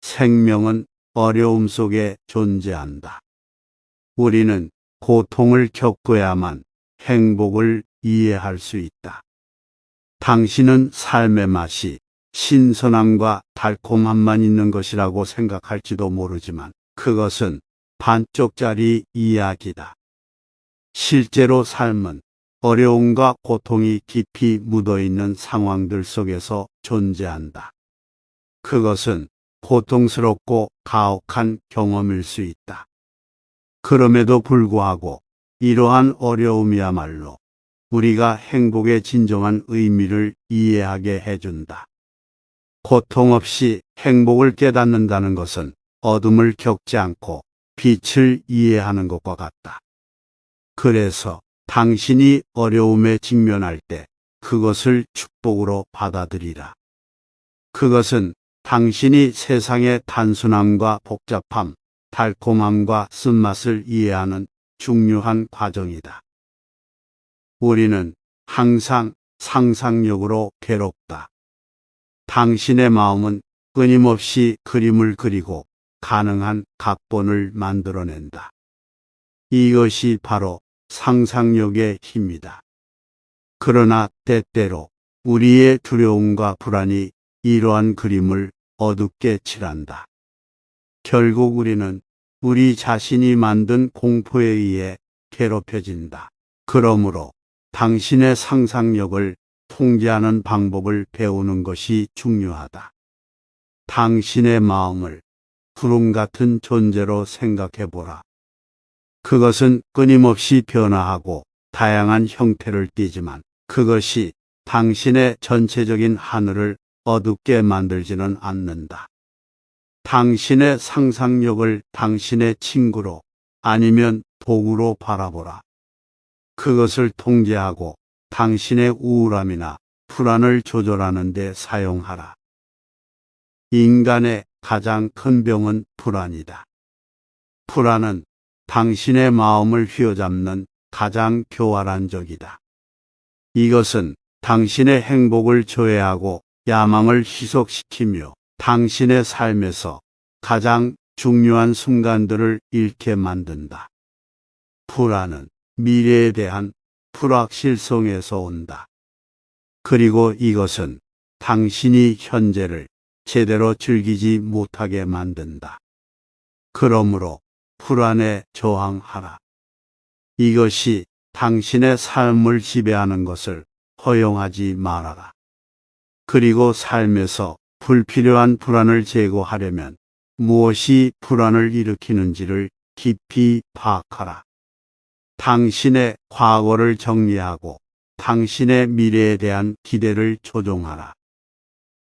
생명은 어려움 속에 존재한다. 우리는 고통을 겪어야만 행복을 이해할 수 있다. 당신은 삶의 맛이 신선함과 달콤함만 있는 것이라고 생각할지도 모르지만 그것은 반쪽짜리 이야기다. 실제로 삶은 어려움과 고통이 깊이 묻어있는 상황들 속에서 존재한다. 그것은 고통스럽고 가혹한 경험일 수 있다. 그럼에도 불구하고 이러한 어려움이야말로 우리가 행복의 진정한 의미를 이해하게 해준다. 고통 없이 행복을 깨닫는다는 것은 어둠을 겪지 않고 빛을 이해하는 것과 같다. 그래서 당신이 어려움에 직면할 때 그것을 축복으로 받아들이라. 그것은 당신이 세상의 단순함과 복잡함, 달콤함과 쓴맛을 이해하는 중요한 과정이다. 우리는 항상 상상력으로 괴롭다. 당신의 마음은 끊임없이 그림을 그리고 가능한 각본을 만들어낸다. 이것이 바로 상상력의 힘이다. 그러나 때때로 우리의 두려움과 불안이 이러한 그림을 어둡게 칠한다. 결국 우리는 우리 자신이 만든 공포에 의해 괴롭혀진다. 그러므로 당신의 상상력을 통제하는 방법을 배우는 것이 중요하다. 당신의 마음을 구름 같은 존재로 생각해보라. 그것은 끊임없이 변화하고 다양한 형태를 띠지만 그것이 당신의 전체적인 하늘을 어둡게 만들지는 않는다. 당신의 상상력을 당신의 친구로 아니면 도구로 바라보라. 그것을 통제하고 당신의 우울함이나 불안을 조절하는 데 사용하라. 인간의 가장 큰 병은 불안이다. 불안은 당신의 마음을 휘어잡는 가장 교활한 적이다. 이것은 당신의 행복을 조회하고 야망을 희석시키며 당신의 삶에서 가장 중요한 순간들을 잃게 만든다. 불안은 미래에 대한 불확실성에서 온다. 그리고 이것은 당신이 현재를 제대로 즐기지 못하게 만든다. 그러므로 불안에 저항하라. 이것이 당신의 삶을 지배하는 것을 허용하지 말아라. 그리고 삶에서 불필요한 불안을 제거하려면 무엇이 불안을 일으키는지를 깊이 파악하라. 당신의 과거를 정리하고 당신의 미래에 대한 기대를 조종하라.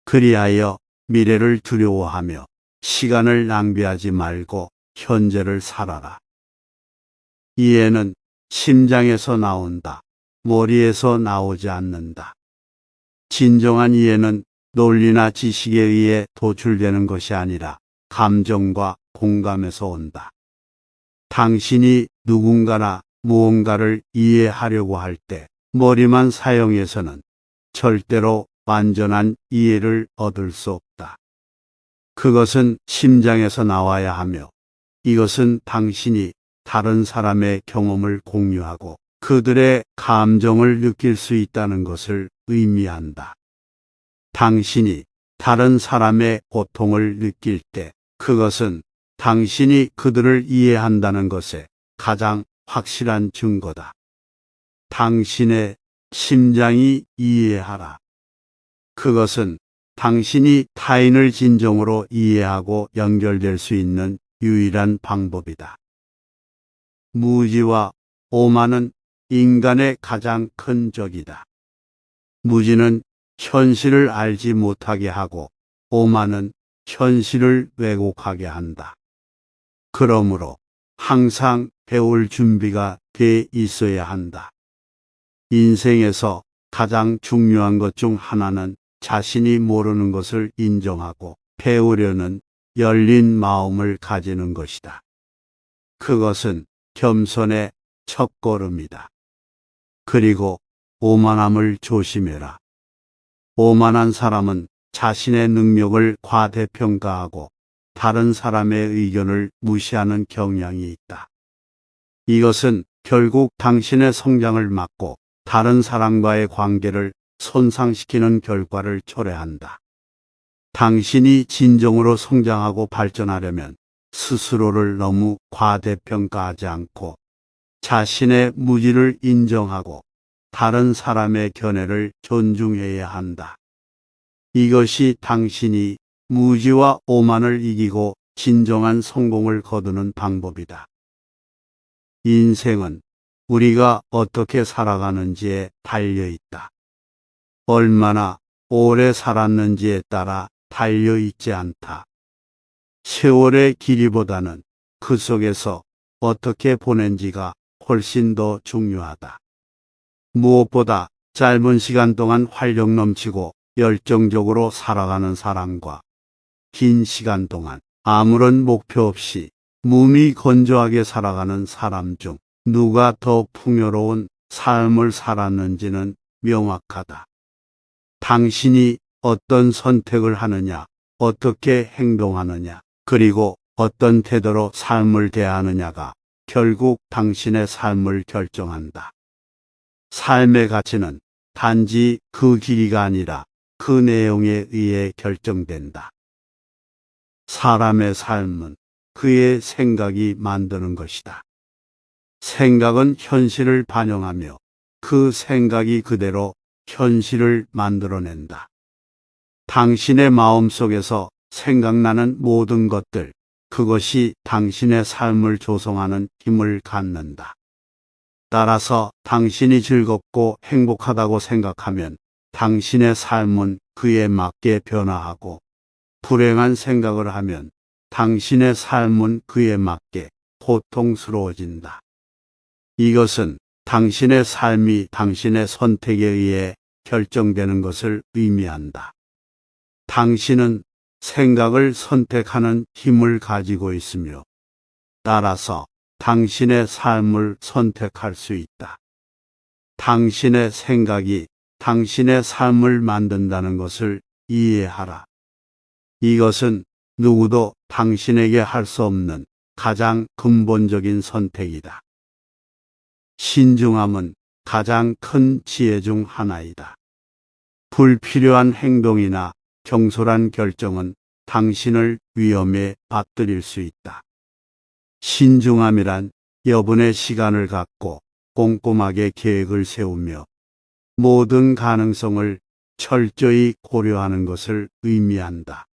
그리하여 미래를 두려워하며 시간을 낭비하지 말고 현재를 살아라. 이해는 심장에서 나온다. 머리에서 나오지 않는다. 진정한 이해는 논리나 지식에 의해 도출되는 것이 아니라 감정과 공감에서 온다. 당신이 누군가나 무언가를 이해하려고 할 때 머리만 사용해서는 절대로 완전한 이해를 얻을 수 없다. 그것은 심장에서 나와야 하며 이것은 당신이 다른 사람의 경험을 공유하고 그들의 감정을 느낄 수 있다는 것을 의미한다. 당신이 다른 사람의 고통을 느낄 때 그것은 당신이 그들을 이해한다는 것에 가장 확실한 증거다. 당신의 심장이 이해하라. 그것은 당신이 타인을 진정으로 이해하고 연결될 수 있는 유일한 방법이다. 무지와 오만은 인간의 가장 큰 적이다. 무지는 현실을 알지 못하게 하고 오만은 현실을 왜곡하게 한다. 그러므로 항상 배울 준비가 돼 있어야 한다. 인생에서 가장 중요한 것 중 하나는 자신이 모르는 것을 인정하고 배우려는 열린 마음을 가지는 것이다. 그것은 겸손의 첫걸음이다. 그리고 오만함을 조심해라. 오만한 사람은 자신의 능력을 과대평가하고 다른 사람의 의견을 무시하는 경향이 있다. 이것은 결국 당신의 성장을 막고 다른 사람과의 관계를 손상시키는 결과를 초래한다. 당신이 진정으로 성장하고 발전하려면 스스로를 너무 과대평가하지 않고 자신의 무지를 인정하고 다른 사람의 견해를 존중해야 한다. 이것이 당신이 무지와 오만을 이기고 진정한 성공을 거두는 방법이다. 인생은 우리가 어떻게 살아가는지에 달려 있다. 얼마나 오래 살았는지에 따라 달려 있지 않다. 세월의 길이보다는 그 속에서 어떻게 보낸지가 훨씬 더 중요하다. 무엇보다 짧은 시간 동안 활력 넘치고 열정적으로 살아가는 사람과 긴 시간 동안 아무런 목표 없이 몸이 건조하게 살아가는 사람 중 누가 더 풍요로운 삶을 살았는지는 명확하다. 당신이 어떤 선택을 하느냐, 어떻게 행동하느냐, 그리고 어떤 태도로 삶을 대하느냐가 결국 당신의 삶을 결정한다. 삶의 가치는 단지 그 길이가 아니라 그 내용에 의해 결정된다. 사람의 삶은 그의 생각이 만드는 것이다. 생각은 현실을 반영하며 그 생각이 그대로 현실을 만들어낸다. 당신의 마음속에서 생각나는 모든 것들, 그것이 당신의 삶을 조성하는 힘을 갖는다. 따라서 당신이 즐겁고 행복하다고 생각하면 당신의 삶은 그에 맞게 변화하고, 불행한 생각을 하면 당신의 삶은 그에 맞게 고통스러워진다. 이것은 당신의 삶이 당신의 선택에 의해 결정되는 것을 의미한다. 당신은 생각을 선택하는 힘을 가지고 있으며, 따라서 당신의 삶을 선택할 수 있다. 당신의 생각이 당신의 삶을 만든다는 것을 이해하라. 이것은 누구도 당신에게 할 수 없는 가장 근본적인 선택이다. 신중함은 가장 큰 지혜 중 하나이다. 불필요한 행동이나 경솔한 결정은 당신을 위험에 빠뜨릴 수 있다. 신중함이란 여분의 시간을 갖고 꼼꼼하게 계획을 세우며 모든 가능성을 철저히 고려하는 것을 의미한다.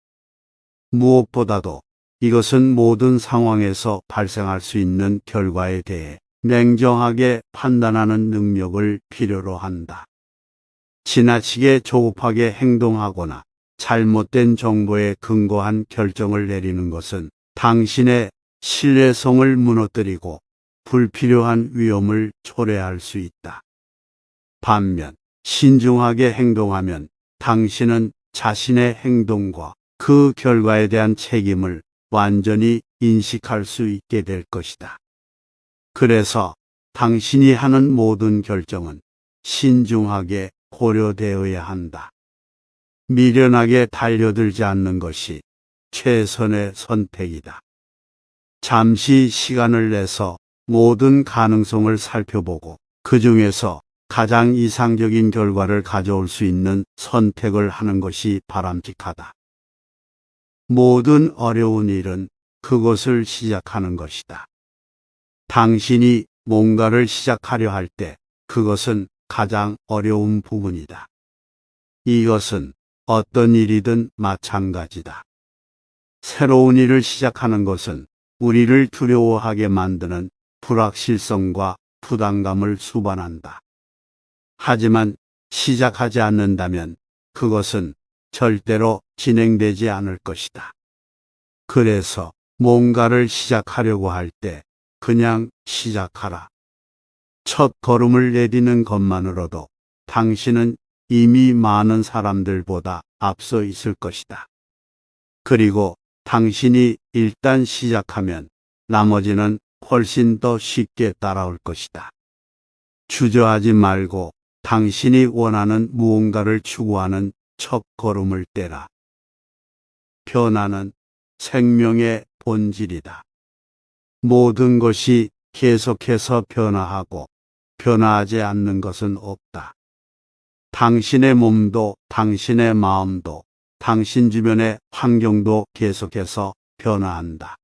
무엇보다도 이것은 모든 상황에서 발생할 수 있는 결과에 대해 냉정하게 판단하는 능력을 필요로 한다. 지나치게 조급하게 행동하거나 잘못된 정보에 근거한 결정을 내리는 것은 당신의 신뢰성을 무너뜨리고 불필요한 위험을 초래할 수 있다. 반면 신중하게 행동하면 당신은 자신의 행동과 그 결과에 대한 책임을 완전히 인식할 수 있게 될 것이다. 그래서 당신이 하는 모든 결정은 신중하게 고려되어야 한다. 미련하게 달려들지 않는 것이 최선의 선택이다. 잠시 시간을 내서 모든 가능성을 살펴보고 그 중에서 가장 이상적인 결과를 가져올 수 있는 선택을 하는 것이 바람직하다. 모든 어려운 일은 그것을 시작하는 것이다. 당신이 뭔가를 시작하려 할 때 그것은 가장 어려운 부분이다. 이것은 어떤 일이든 마찬가지다. 새로운 일을 시작하는 것은 우리를 두려워하게 만드는 불확실성과 부담감을 수반한다. 하지만 시작하지 않는다면 그것은 절대로 진행되지 않을 것이다. 그래서 뭔가를 시작하려고 할 때 그냥 시작하라. 첫 걸음을 내디는 것만으로도 당신은 이미 많은 사람들보다 앞서 있을 것이다. 그리고 당신이 일단 시작하면 나머지는 훨씬 더 쉽게 따라올 것이다. 주저하지 말고 당신이 원하는 무언가를 추구하는 첫 걸음을 떼라. 변화는 생명의 본질이다. 모든 것이 계속해서 변화하고 변화하지 않는 것은 없다. 당신의 몸도 당신의 마음도 당신 주변의 환경도 계속해서 변화한다.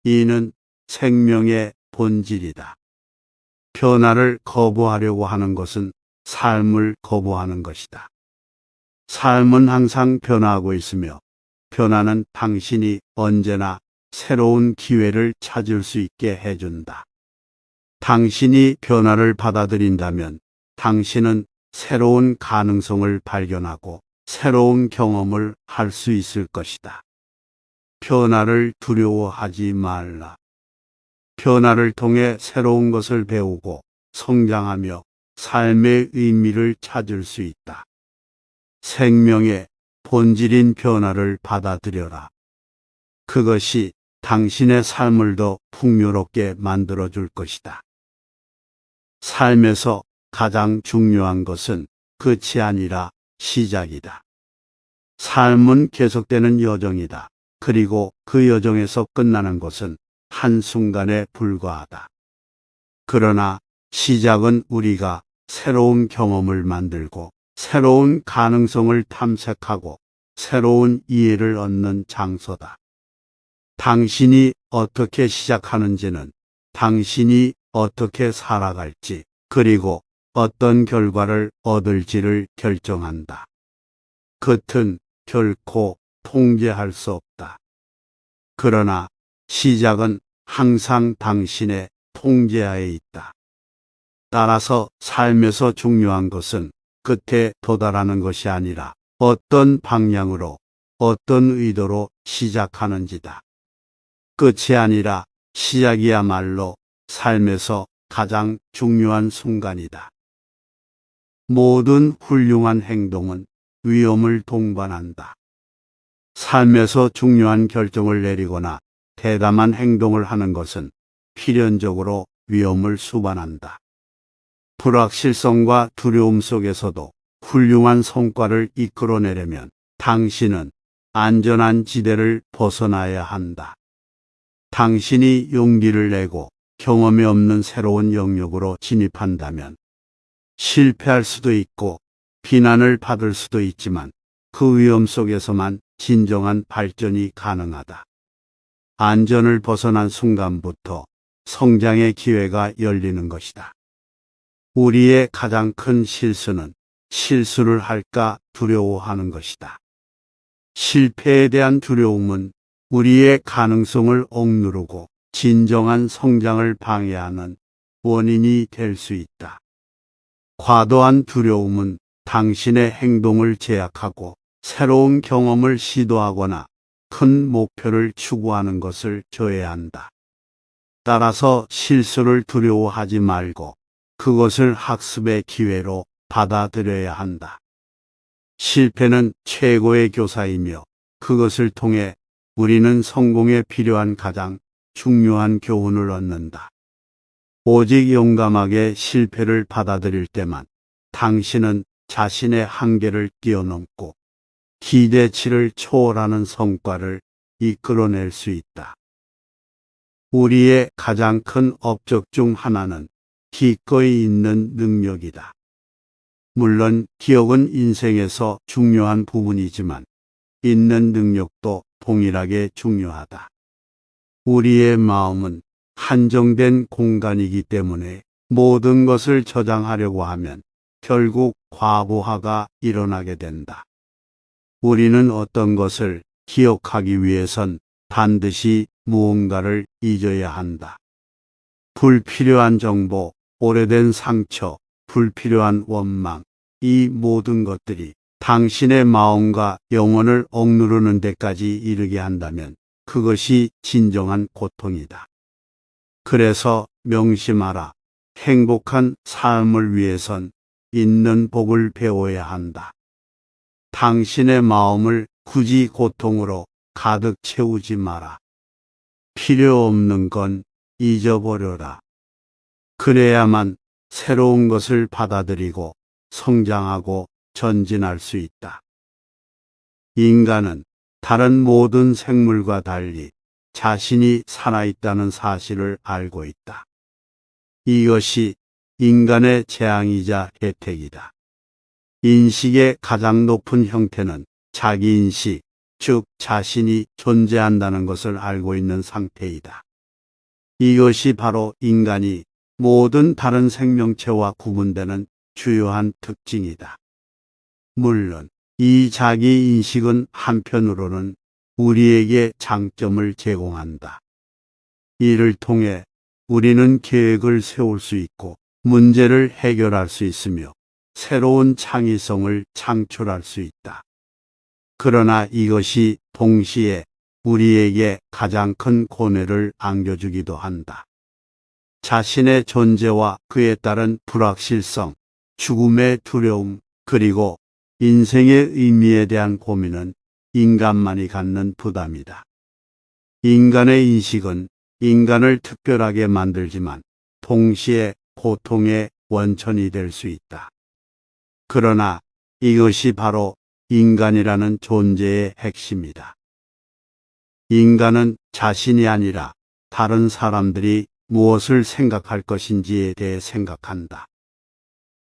이는 생명의 본질이다. 변화를 거부하려고 하는 것은 삶을 거부하는 것이다. 삶은 항상 변화하고 있으며 변화는 당신이 언제나 새로운 기회를 찾을 수 있게 해준다. 당신이 변화를 받아들인다면 당신은 새로운 가능성을 발견하고 새로운 경험을 할 수 있을 것이다. 변화를 두려워하지 말라. 변화를 통해 새로운 것을 배우고 성장하며 삶의 의미를 찾을 수 있다. 생명의 본질인 변화를 받아들여라. 그것이 당신의 삶을 더 풍요롭게 만들어줄 것이다. 삶에서 가장 중요한 것은 끝이 아니라 시작이다. 삶은 계속되는 여정이다. 그리고 그 여정에서 끝나는 것은 한순간에 불과하다. 그러나 시작은 우리가 새로운 경험을 만들고 새로운 가능성을 탐색하고 새로운 이해를 얻는 장소다. 당신이 어떻게 시작하는지는 당신이 어떻게 살아갈지 그리고 어떤 결과를 얻을지를 결정한다. 끝은 결코 통제할 수 없다. 그러나 시작은 항상 당신의 통제하에 있다. 따라서 삶에서 중요한 것은 끝에 도달하는 것이 아니라 어떤 방향으로, 어떤 의도로 시작하는지다. 끝이 아니라 시작이야말로 삶에서 가장 중요한 순간이다. 모든 훌륭한 행동은 위험을 동반한다. 삶에서 중요한 결정을 내리거나 대담한 행동을 하는 것은 필연적으로 위험을 수반한다. 불확실성과 두려움 속에서도 훌륭한 성과를 이끌어내려면 당신은 안전한 지대를 벗어나야 한다. 당신이 용기를 내고 경험이 없는 새로운 영역으로 진입한다면 실패할 수도 있고 비난을 받을 수도 있지만 그 위험 속에서만 진정한 발전이 가능하다. 안전을 벗어난 순간부터 성장의 기회가 열리는 것이다. 우리의 가장 큰 실수는 실수를 할까 두려워하는 것이다. 실패에 대한 두려움은 우리의 가능성을 억누르고 진정한 성장을 방해하는 원인이 될 수 있다. 과도한 두려움은 당신의 행동을 제약하고 새로운 경험을 시도하거나 큰 목표를 추구하는 것을 저해한다. 따라서 실수를 두려워하지 말고 그것을 학습의 기회로 받아들여야 한다. 실패는 최고의 교사이며 그것을 통해 우리는 성공에 필요한 가장 중요한 교훈을 얻는다. 오직 용감하게 실패를 받아들일 때만 당신은 자신의 한계를 뛰어넘고 기대치를 초월하는 성과를 이끌어낼 수 있다. 우리의 가장 큰 업적 중 하나는 기꺼이 있는 능력이다. 물론 기억은 인생에서 중요한 부분이지만 있는 능력도 동일하게 중요하다. 우리의 마음은 한정된 공간이기 때문에 모든 것을 저장하려고 하면 결국 과부하가 일어나게 된다. 우리는 어떤 것을 기억하기 위해선 반드시 무언가를 잊어야 한다. 불필요한 정보, 오래된 상처, 불필요한 원망, 이 모든 것들이 당신의 마음과 영혼을 억누르는 데까지 이르게 한다면 그것이 진정한 고통이다. 그래서 명심하라. 행복한 삶을 위해선 있는 복을 배워야 한다. 당신의 마음을 굳이 고통으로 가득 채우지 마라. 필요 없는 건 잊어버려라. 그래야만 새로운 것을 받아들이고 성장하고 전진할 수 있다. 인간은 다른 모든 생물과 달리 자신이 살아있다는 사실을 알고 있다. 이것이 인간의 재앙이자 혜택이다. 인식의 가장 높은 형태는 자기인식, 즉 자신이 존재한다는 것을 알고 있는 상태이다. 이것이 바로 인간이 모든 다른 생명체와 구분되는 주요한 특징이다. 물론 이 자기인식은 한편으로는 우리에게 장점을 제공한다. 이를 통해 우리는 계획을 세울 수 있고 문제를 해결할 수 있으며 새로운 창의성을 창출할 수 있다. 그러나 이것이 동시에 우리에게 가장 큰 고뇌를 안겨주기도 한다. 자신의 존재와 그에 따른 불확실성, 죽음의 두려움, 그리고 인생의 의미에 대한 고민은 인간만이 갖는 부담이다. 인간의 인식은 인간을 특별하게 만들지만 동시에 고통의 원천이 될 수 있다. 그러나 이것이 바로 인간이라는 존재의 핵심이다. 인간은 자신이 아니라 다른 사람들이 무엇을 생각할 것인지에 대해 생각한다.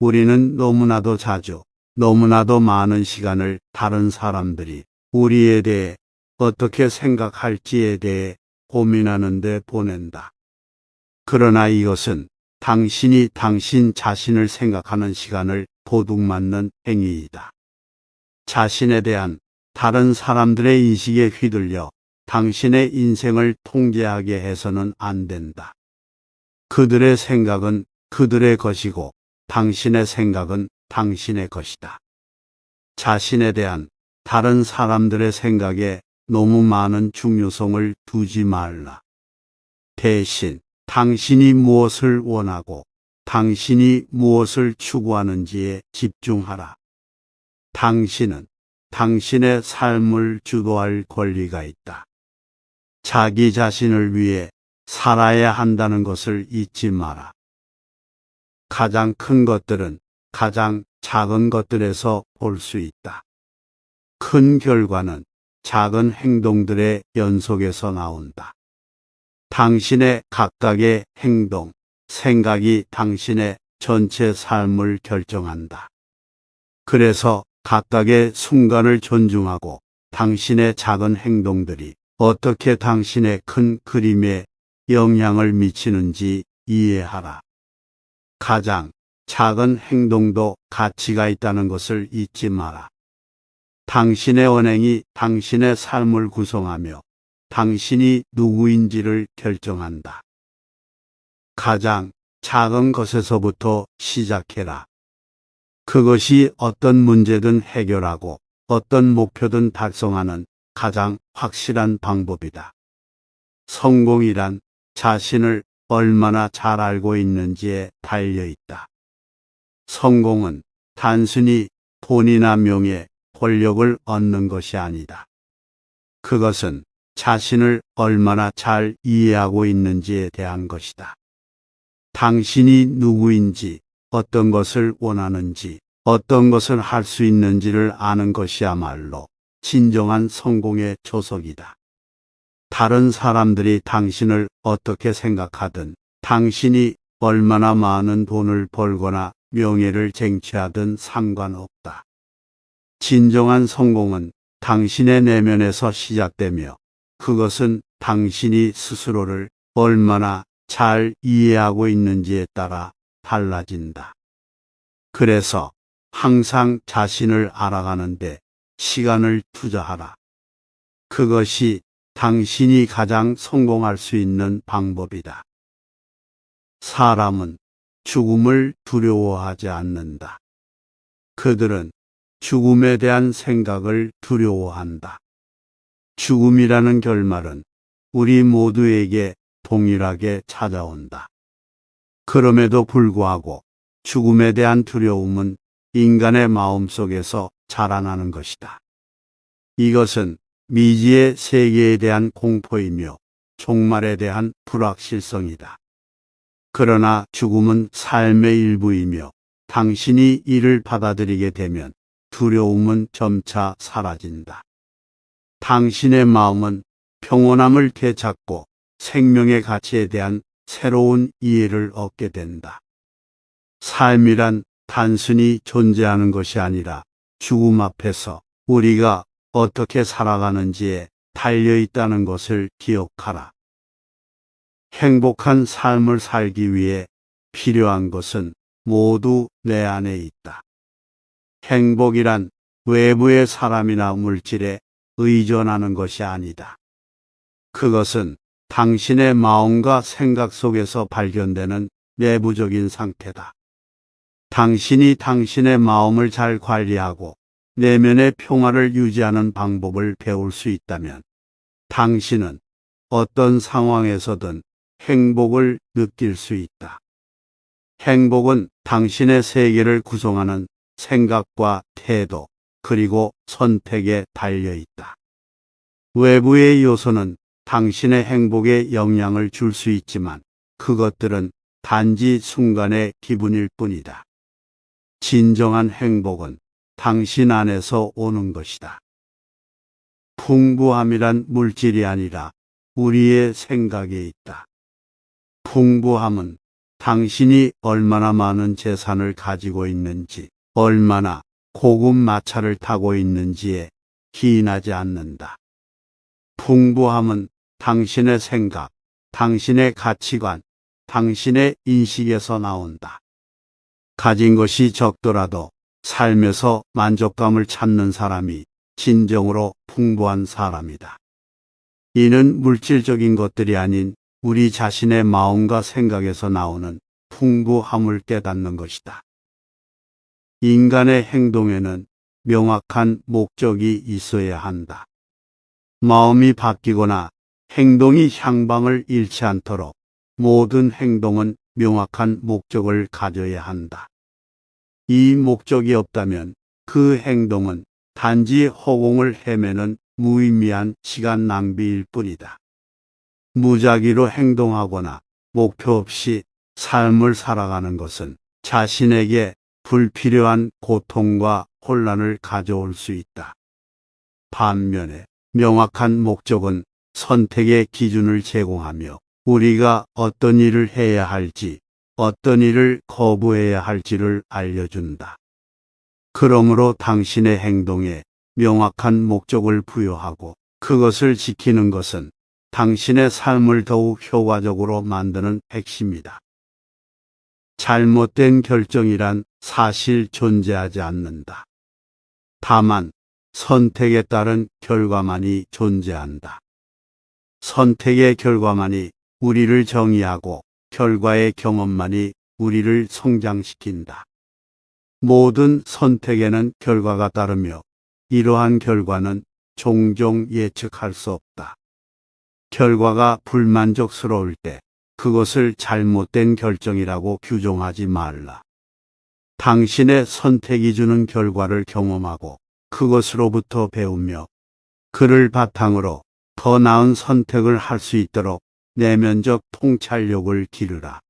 우리는 너무나도 자주, 너무나도 많은 시간을 다른 사람들이 우리에 대해 어떻게 생각할지에 대해 고민하는 데 보낸다. 그러나 이것은 당신이 당신 자신을 생각하는 시간을 도둑맞는 행위이다. 자신에 대한 다른 사람들의 인식에 휘둘려 당신의 인생을 통제하게 해서는 안 된다. 그들의 생각은 그들의 것이고 당신의 생각은 당신의 것이다. 자신에 대한 다른 사람들의 생각에 너무 많은 중요성을 두지 말라. 대신 당신이 무엇을 원하고 당신이 무엇을 추구하는지에 집중하라. 당신은 당신의 삶을 주도할 권리가 있다. 자기 자신을 위해 살아야 한다는 것을 잊지 마라. 가장 큰 것들은 가장 작은 것들에서 볼 수 있다. 큰 결과는 작은 행동들의 연속에서 나온다. 당신의 각각의 행동, 생각이 당신의 전체 삶을 결정한다. 그래서 각각의 순간을 존중하고 당신의 작은 행동들이 어떻게 당신의 큰 그림에 영향을 미치는지 이해하라. 가장 작은 행동도 가치가 있다는 것을 잊지 마라. 당신의 언행이 당신의 삶을 구성하며 당신이 누구인지를 결정한다. 가장 작은 것에서부터 시작해라. 그것이 어떤 문제든 해결하고 어떤 목표든 달성하는 가장 확실한 방법이다. 성공이란 자신을 얼마나 잘 알고 있는지에 달려 있다. 성공은 단순히 돈이나 명예, 권력을 얻는 것이 아니다. 그것은 자신을 얼마나 잘 이해하고 있는지에 대한 것이다. 당신이 누구인지, 어떤 것을 원하는지, 어떤 것을 할 수 있는지를 아는 것이야말로 진정한 성공의 초석이다. 다른 사람들이 당신을 어떻게 생각하든, 당신이 얼마나 많은 돈을 벌거나 명예를 쟁취하든 상관없다. 진정한 성공은 당신의 내면에서 시작되며 그것은 당신이 스스로를 얼마나 잘 이해하고 있는지에 따라 달라진다. 그래서 항상 자신을 알아가는데 시간을 투자하라. 그것이 당신이 가장 성공할 수 있는 방법이다. 사람은 죽음을 두려워하지 않는다. 그들은 죽음에 대한 생각을 두려워한다. 죽음이라는 결말은 우리 모두에게 동일하게 찾아온다. 그럼에도 불구하고 죽음에 대한 두려움은 인간의 마음속에서 자라나는 것이다. 이것은 미지의 세계에 대한 공포이며 종말에 대한 불확실성이다. 그러나 죽음은 삶의 일부이며 당신이 이를 받아들이게 되면 두려움은 점차 사라진다. 당신의 마음은 평온함을 되찾고 생명의 가치에 대한 새로운 이해를 얻게 된다. 삶이란 단순히 존재하는 것이 아니라 죽음 앞에서 우리가 어떻게 살아가는지에 달려 있다는 것을 기억하라. 행복한 삶을 살기 위해 필요한 것은 모두 내 안에 있다. 행복이란 외부의 사람이나 물질에 의존하는 것이 아니다. 그것은 당신의 마음과 생각 속에서 발견되는 내부적인 상태다. 당신이 당신의 마음을 잘 관리하고 내면의 평화를 유지하는 방법을 배울 수 있다면 당신은 어떤 상황에서든 행복을 느낄 수 있다. 행복은 당신의 세계를 구성하는 생각과 태도, 그리고 선택에 달려 있다. 외부의 요소는 당신의 행복에 영향을 줄 수 있지만 그것들은 단지 순간의 기분일 뿐이다. 진정한 행복은 당신 안에서 오는 것이다. 풍부함이란 물질이 아니라 우리의 생각에 있다. 풍부함은 당신이 얼마나 많은 재산을 가지고 있는지, 얼마나 고급 마차를 타고 있는지에 기인하지 않는다. 풍부함은 당신의 생각, 당신의 가치관, 당신의 인식에서 나온다. 가진 것이 적더라도 삶에서 만족감을 찾는 사람이 진정으로 풍부한 사람이다. 이는 물질적인 것들이 아닌 우리 자신의 마음과 생각에서 나오는 풍부함을 깨닫는 것이다. 인간의 행동에는 명확한 목적이 있어야 한다. 마음이 바뀌거나 행동이 향방을 잃지 않도록 모든 행동은 명확한 목적을 가져야 한다. 이 목적이 없다면 그 행동은 단지 허공을 헤매는 무의미한 시간 낭비일 뿐이다. 무작위로 행동하거나 목표 없이 삶을 살아가는 것은 자신에게 불필요한 고통과 혼란을 가져올 수 있다. 반면에 명확한 목적은 선택의 기준을 제공하며 우리가 어떤 일을 해야 할지, 어떤 일을 거부해야 할지를 알려준다. 그러므로 당신의 행동에 명확한 목적을 부여하고 그것을 지키는 것은 당신의 삶을 더욱 효과적으로 만드는 핵심이다. 잘못된 결정이란 사실 존재하지 않는다. 다만 선택에 따른 결과만이 존재한다. 선택의 결과만이 우리를 정의하고 결과의 경험만이 우리를 성장시킨다. 모든 선택에는 결과가 따르며 이러한 결과는 종종 예측할 수 없다. 결과가 불만족스러울 때 그것을 잘못된 결정이라고 규정하지 말라. 당신의 선택이 주는 결과를 경험하고 그것으로부터 배우며 그를 바탕으로 더 나은 선택을 할 수 있도록 내면적 통찰력을 기르라.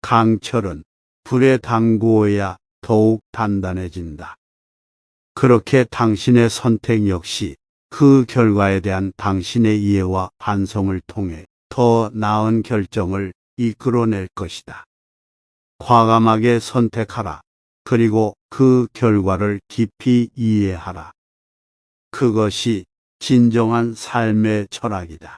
강철은 불에 담구어야 더욱 단단해진다. 그렇게 당신의 선택 역시 그 결과에 대한 당신의 이해와 반성을 통해 더 나은 결정을 이끌어낼 것이다. 과감하게 선택하라. 그리고 그 결과를 깊이 이해하라. 그것이 진정한 삶의 철학이다.